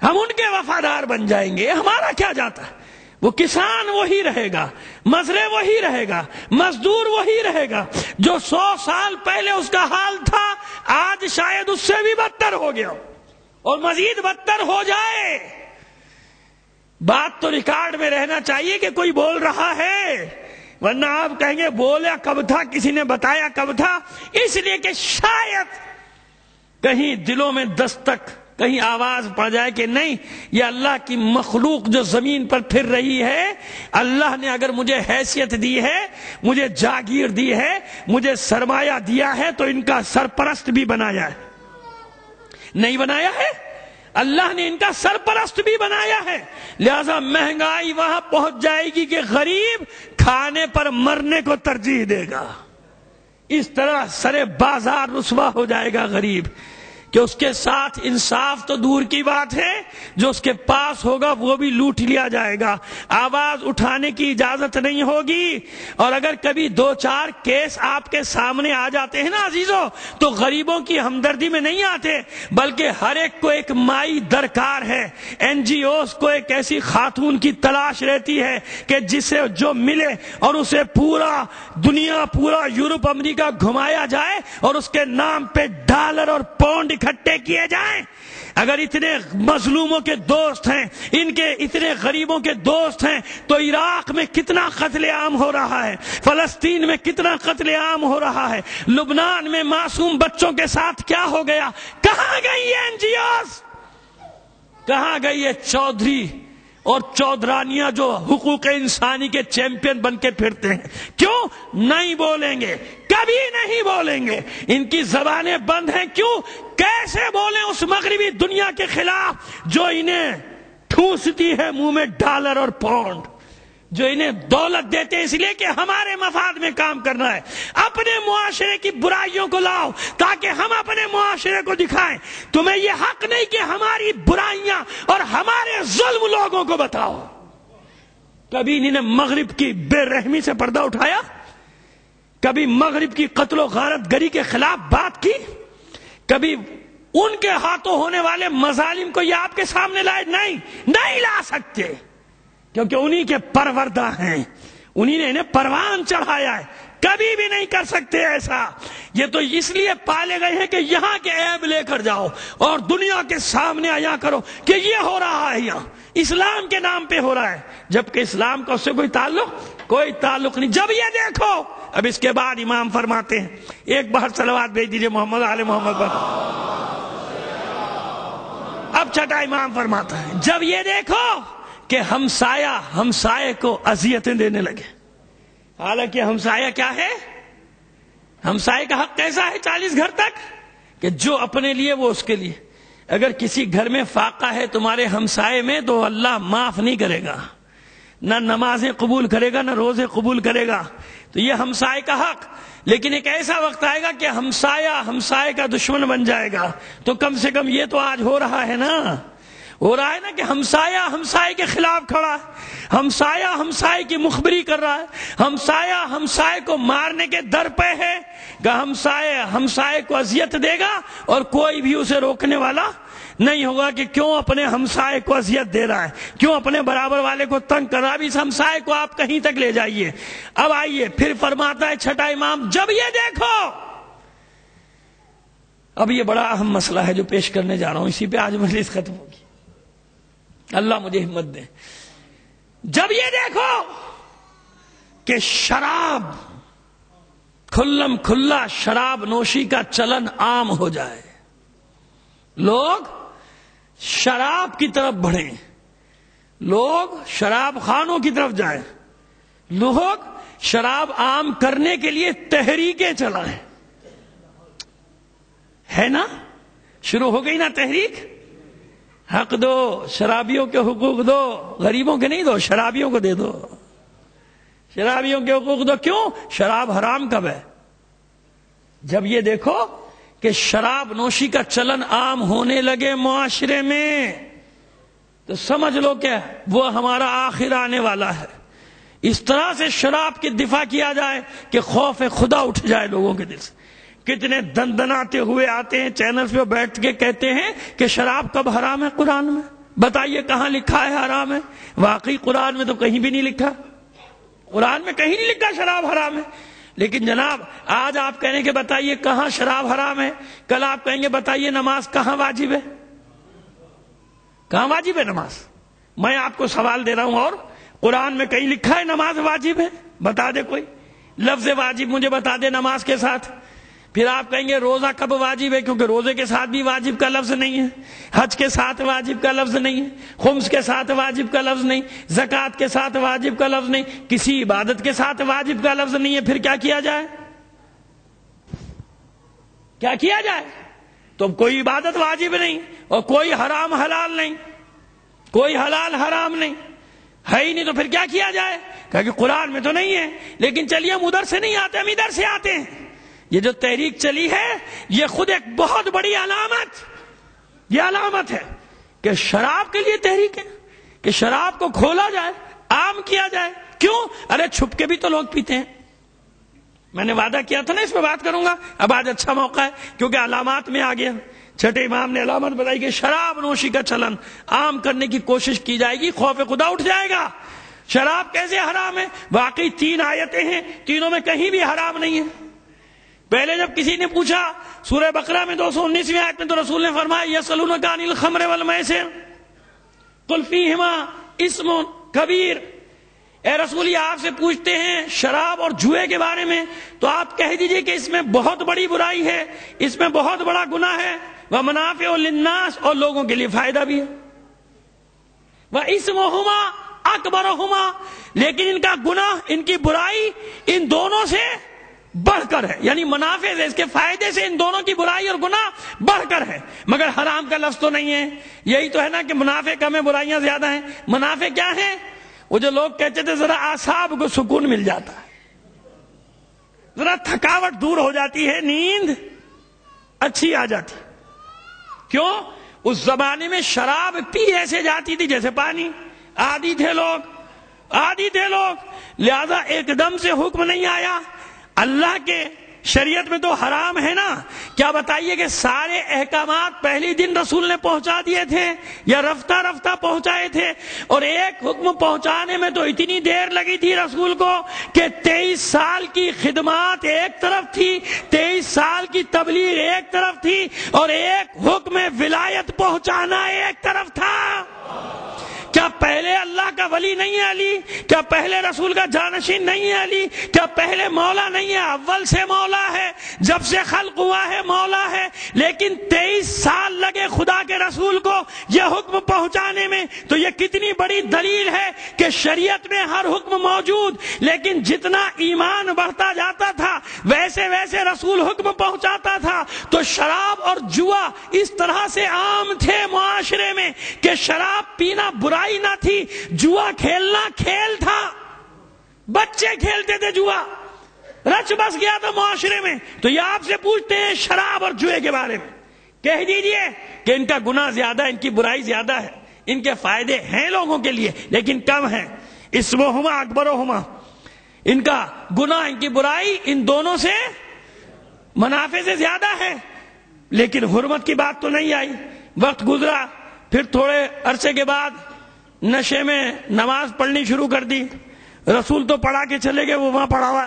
ہم ان کے وفادار بن جائیں گے، ہمارا کیا جاتا ہے؟ وہ کسان وہی رہے گا، مزرع وہی رہے گا، مزدور وہی رہے گا جو 100 سال پہلے اس کا حال تھا، آج شاید اس سے بھی بدتر ہو گیا اور مزید بدتر ہو جائے۔ بات تو ریکارڈ میں رہنا چاہیے کہ کوئی بول رہا ہے، ورنہ آپ کہیں گے بولا کب تھا، کسی نے بتایا کب تھا؟ اس لیے کہ شاید کہیں دلوں میں دستک، کہیں آواز پڑ جائے کہ نہیں، یہ اللہ کی مخلوق جو زمین پر پھر رہی ہے، اللہ نے اگر مجھے حیثیت دی ہے، مجھے جاگیر دی ہے، مجھے سرمایہ دیا ہے، تو ان کا سرپرست بھی بنایا ہے۔ نہیں بنایا ہے؟ اللہ نے ان کا سرپرست بھی بنایا ہے، لہذا مہنگائی وہاں پہنچ جائے گی کہ غریب کھانے پر مرنے کو ترجیح دے گا۔ اس طرح سرے بازار رسوا ہو جائے گا غریب کہ اس کے ساتھ انصاف تو دور کی بات ہے، جو اس کے پاس ہوگا وہ بھی لوٹ لیا جائے گا، آواز اٹھانے کی اجازت نہیں ہوگی۔ اور اگر کبھی 2-4 کیس آپ کے سامنے آ جاتے ہیں نا عزیزوں، تو غریبوں کی ہمدردی میں نہیں آتے، بلکہ ہر ایک کو ایک مائی درکار ہے۔ NGOs کو ایک ایسی خاتون کی تلاش رہتی ہے کہ جسے جو ملے اور اسے پورا دنیا، پورا یورپ، امریکہ گھمایا جائے اور اس کے نام پہ ڈالر اور پاؤنڈ اکٹھے کیے جائیں۔ اگر اتنے مظلوموں کے دوست ہیں، ان کے اتنے غریبوں کے دوست ہیں، تو عراق میں کتنا قتل عام ہو رہا ہے، فلسطین میں کتنا قتل عام ہو رہا ہے، لبنان میں معصوم بچوں کے ساتھ کیا ہو گیا؟ کہاں گئی یہ NGOs؟ کہاں گئی یہ چودھری اور چودرانیاں جو حقوق انسانی کے چیمپئن بن کے پھرتے ہیں؟ کیوں نہیں بولیں گے؟ کبھی نہیں بولیں گے، ان کی زبانیں بند ہیں۔ کیوں؟ کیسے بولیں اس مغربی دنیا کے خلاف جو انہیں ٹھوستی ہے منہ میں ڈالر اور پاؤنڈ، جو انہیں دولت دیتے ہیں اس لیے کہ ہمارے مفاد میں کام کرنا ہے۔ اپنے معاشرے کی برائیوں کو لاؤ تاکہ ہم اپنے معاشرے کو دکھائیں۔ تمہیں یہ حق نہیں کہ ہماری برائیاں اور ہمارے ظلم لوگوں کو بتاؤ۔ کبھی انہوں نے مغرب کی بے رحمی سے پردہ اٹھایا؟ کبھی مغرب کی قتل و غارت گری کے خلاف بات کی؟ کبھی ان کے ہاتھوں ہونے والے مظالم کو یہ آپ کے سامنے لائے؟ نہیں لا سکتے، کیونکہ انہی کے پروردہ ہیں، انہی نے انہیں پروان چڑھایا ہے۔ کبھی بھی نہیں کر سکتے ایسا۔ یہ تو اس لیے پالے گئے ہیں کہ یہاں کے عیب لے کر جاؤ اور دنیا کے سامنے آیا کرو کہ یہ ہو رہا ہے، یہاں اسلام کے نام پہ ہو رہا ہے، جبکہ اسلام کا اس سے کوئی تعلق نہیں۔ جب یہ دیکھو، اب اس کے بعد امام فرماتے ہیں، ایک بار صلوات بھیج دیجئے محمد آل محمد پر۔ اب چھٹا امام فرماتا ہے، جب یہ دیکھو کہ ہمسایہ کو اذیتیں دینے لگے، حالانکہ ہمسایہ کیا ہے؟ ہمسایہ کا حق کیسا ہے 40 گھر تک کہ جو اپنے لیے وہ اس کے لیے۔ اگر کسی گھر میں فاقہ ہے تمہارے ہمسائے میں تو اللہ معاف نہیں کرے گا، نہ نمازیں قبول کرے گا، نہ روزے قبول کرے گا۔ تو یہ ہمسائے کا حق۔ لیکن ایک ایسا وقت آئے گا کہ ہمسائے کا دشمن بن جائے گا، تو کم سے کم یہ تو آج ہو رہا ہے نا، کہ ہمسائے کے خلاف کھڑا ہے، ہمسائے کی مخبری کر رہا ہے، ہمسائے کو مارنے کے در پہ ہے کہ ہمسائے کو اذیت دے گا اور کوئی بھی اسے روکنے والا نہیں ہوگا کہ کیوں اپنے ہمسائے کو اذیت دے رہا ہے، کیوں اپنے برابر والے کو تنگ کر رہا ہے۔ اب اس ہمسائے کو آپ کہیں تک لے جائیے۔ اب آئیے پھر فرماتا ہے چھٹا امام، جب یہ دیکھو، اب یہ بڑا اہم مسئلہ ہے جو پیش کرنے جا رہا ہوں، اسی پہ آج مجلس ختم ہوگی، اللہ مجھے ہمت دے۔ جب یہ دیکھو کہ شراب، کھلا شراب نوشی کا چلن عام ہو جائے، لوگ شراب کی طرف بڑھیں، لوگ شراب خانوں کی طرف جائیں، لوگ شراب عام کرنے کے لیے تحریکیں چلائیں، ہے نا؟ شروع ہو گئی نا تحریک، حق دو، شرابیوں کے حقوق دو، غریبوں کے نہیں دو، شرابیوں کو دے دو، شرابیوں کے حقوق دو۔ کیوں؟ شراب حرام کب ہے؟ جب یہ دیکھو کہ شراب نوشی کا چلن عام ہونے لگے معاشرے میں، تو سمجھ لو کہ وہ ہمارا آخر آنے والا ہے۔ اس طرح سے شراب کی دفاع کیا جائے کہ خوف خدا اٹھ جائے لوگوں کے دل سے۔ کتنے دندناتے ہوئے آتے ہیں چینلز پہ بیٹھ کے کہتے ہیں کہ شراب کب حرام ہے قرآن میں، بتائیے کہاں لکھا ہے حرام ہے؟ واقعی قرآن میں تو کہیں بھی نہیں لکھا، قرآن میں کہیں نہیں لکھا شراب حرام ہے. لیکن جناب آج آپ کہیں گے کہ بتائیے کہاں شراب حرام ہے، کل آپ کہیں گے بتائیے نماز کہاں واجب ہے. کہاں واجب ہے نماز؟ میں آپ کو سوال دے رہا ہوں، اور قرآن میں کہیں لکھا ہے نماز واجب ہے؟ بتا دے کوئی لفظ واجب مجھے بتا دے نماز کے ساتھ. پھر آپ کہیں گے روزہ کب واجب ہے؟ کیونکہ روزے کے ساتھ بھی واجب کا لفظ نہیں ہے، حج کے ساتھ واجب کا لفظ نہیں ہے، خمس کے ساتھ واجب کا لفظ نہیں، زکوٰۃ کے ساتھ واجب کا لفظ نہیں، کسی عبادت کے ساتھ واجب کا لفظ نہیں ہے. پھر کیا کیا جائے؟ کیا کیا جائے؟ تو کوئی عبادت واجب نہیں اور کوئی حرام حلال نہیں، کوئی حلال حرام نہیں ہے ہی نہیں، تو پھر کیا کیا جائے؟ کہ قرآن میں تو نہیں ہے. لیکن چلیے ہم ادھر سے نہیں آتے، ہم ادھر سے آتے ہیں. یہ جو تحریک چلی ہے یہ خود ایک بہت بڑی علامت، یہ علامت ہے کہ شراب کے لیے تحریک ہے، کہ شراب کو کھولا جائے، عام کیا جائے. کیوں؟ ارے چھپ کے بھی تو لوگ پیتے ہیں. میں نے وعدہ کیا تھا نا اس پہ بات کروں گا، اب آج اچھا موقع ہے کیونکہ علامات میں آ گیا. چھٹے امام نے علامت بتائی کہ شراب نوشی کا چلن عام کرنے کی کوشش کی جائے گی، خوف خدا اٹھ جائے گا. شراب کیسے حرام ہے؟ واقعی 3 آیتیں ہیں، تینوں میں کہیں بھی حرام نہیں ہے. پہلے جب کسی نے پوچھا سورہ بقرہ میں 219ویں آیت میں، تو رسول نے فرمایا یسألونک عن الخمر والمیسر قل فیہما اسم کبیر. اے رسول یہ آپ سے پوچھتے ہیں شراب اور جوئے کے بارے میں، تو آپ کہہ دیجئے کہ اس میں بہت بڑی برائی ہے، اس میں بہت بڑا گناہ ہے. ومنافع للناس، اور لوگوں کے لیے فائدہ بھی ہے. واسمہما اکبرہما، لیکن ان کا گناہ، ان کی برائی ان دونوں سے بڑھ کر ہے. یعنی منافع سے، اس کے فائدے سے ان دونوں کی برائی اور گناہ بڑھ کر ہے. مگر حرام کا لفظ تو نہیں ہے. یہی تو ہے نا کہ منافع کم ہے برائیاں زیادہ ہیں. منافع کیا ہیں؟ وہ جو لوگ کہتے تھے ذرا اعصاب کو سکون مل جاتا ہے، ذرا تھکاوٹ دور ہو جاتی ہے، نیند اچھی آ جاتی. کیوں؟ اس زمانے میں شراب پی ایسے جاتی تھی جیسے پانی. عادی تھے لوگ، لہذا ایک دم سے حکم نہیں آیا. اللہ کے شریعت میں تو حرام ہے نا. کیا بتائیے کہ سارے احکامات پہلی دن رسول نے پہنچا دیے تھے یا رفتہ رفتہ پہنچائے تھے؟ اور ایک حکم پہنچانے میں تو اتنی دیر لگی تھی رسول کو کہ 23 سال کی خدمات ایک طرف تھی، 23 سال کی تبلیغ ایک طرف تھی، اور ایک حکم ولایت پہنچانا ایک طرف تھا. کیا پہلے اللہ کا ولی نہیں ہے علی؟ کیا پہلے رسول کا جانشین نہیں ہے علی؟ کیا پہلے مولا نہیں ہے؟ اول سے مولا ہے، جب سے خلق ہوا ہے مولا ہے. لیکن 23 سال لگے خدا کے رسول کو یہ حکم پہنچانے میں. تو یہ کتنی بڑی دلیل ہے کہ شریعت میں ہر حکم موجود، لیکن جتنا ایمان بڑھتا جاتا تھا ویسے ویسے رسول حکم پہنچاتا تھا. تو شراب اور جوا اس طرح سے عام تھے معاشرے میں کہ شراب پینا برا نہ تھی، جوا کھیلنا کھیل تھا. بچے کھیلتے تھے جوا، رچ بس گیا تھا معاشرے میں. تو یہ آپ سے پوچھتے ہیں شراب اور جوئے کے بارے میں، کہہ دیجئے کہ ان کا گناہ زیادہ، ان کی برائی زیادہ ہے. ان کے فائدے ہیں لوگوں کے لیے لیکن کم ہیں. اسمہما اکبرہما، ان کا گناہ، ان کی برائی ان دونوں سے منافع سے زیادہ ہے. لیکن حرمت کی بات تو نہیں آئی. وقت گزرا، پھر تھوڑے عرصے کے بعد نشے میں نماز پڑھنی شروع کر دی. رسول تو پڑھا کے چلے گئے، وہ وہاں پڑھا ہوا